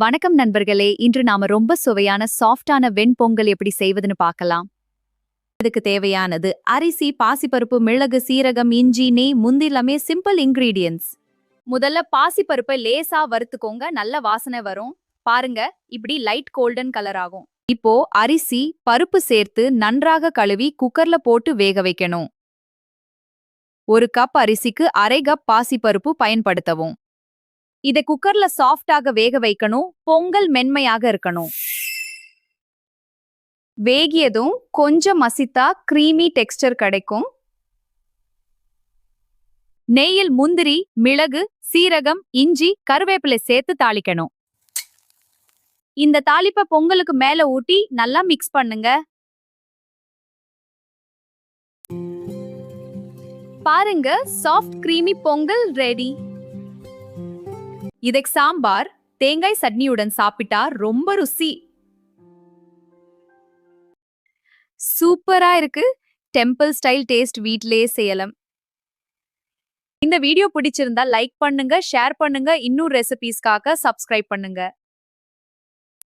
வணக்கம் நண்பர்களே, இன்று நாம ரொம்ப சுவையான சாஃப்டான வெண்பொங்கல் எப்படி செய்வதுன்னு பார்க்கலாம். இதுக்கு தேவையானது அரிசி, பாசிப்பருப்பு, மிளகு, சீரகம், இஞ்சி, நெய், முந்திரி எல்லாமே சிம்பிள் இன்கிரீடியன்ட்ஸ். முதல்ல பாசிப்பருப்பை லேசா வறுத்துக்கோங்க, நல்ல வாசனை வரும். பாருங்க, இப்படி லைட் கோல்டன் கலர் ஆகும். இப்போ அரிசி, பருப்பு சேர்த்து நன்றாக கழுவி குக்கர்ல போட்டு வேக வைக்கணும். 1 கப் அரிசிக்கு அரை கப் பாசிப்பருப்பு பயன்படுத்தவும். இதை குக்கர்ல சாஃப்டாக வேக வைக்கணும். பொங்கல் மென்மையாக இருக்கணும். வேகியதும் கொஞ்சம் மசித்தா கிரீமி டெக்ஸ்டர் கிடைக்கும். நெய்யில் முந்திரி, மிளகு, சீரகம், இஞ்சி, கருவேப்பிலை சேர்த்து தாளிக்கணும். இந்த தாளிப்பை பொங்கலுக்கு மேல ஊட்டி நல்லா மிக்ஸ் பண்ணுங்க. பாருங்க, சாஃப்ட் கிரீமி பொங்கல் ரெடி. இதுக்கு சாம்பார், தேங்காய் சட்னியுடன் சாப்பிட்டா ரொம்ப ருசி. சூப்பரா இருக்கு. டெம்பிள் ஸ்டைல் டேஸ்ட் வீட்லயே செய்யலாம். இந்த வீடியோ பிடிச்சிருந்தா லைக் பண்ணுங்க, ஷேர் பண்ணுங்க, இன்னும் ரெசிபீஸ்க்காக சப்ஸ்கிரைப் பண்ணுங்க.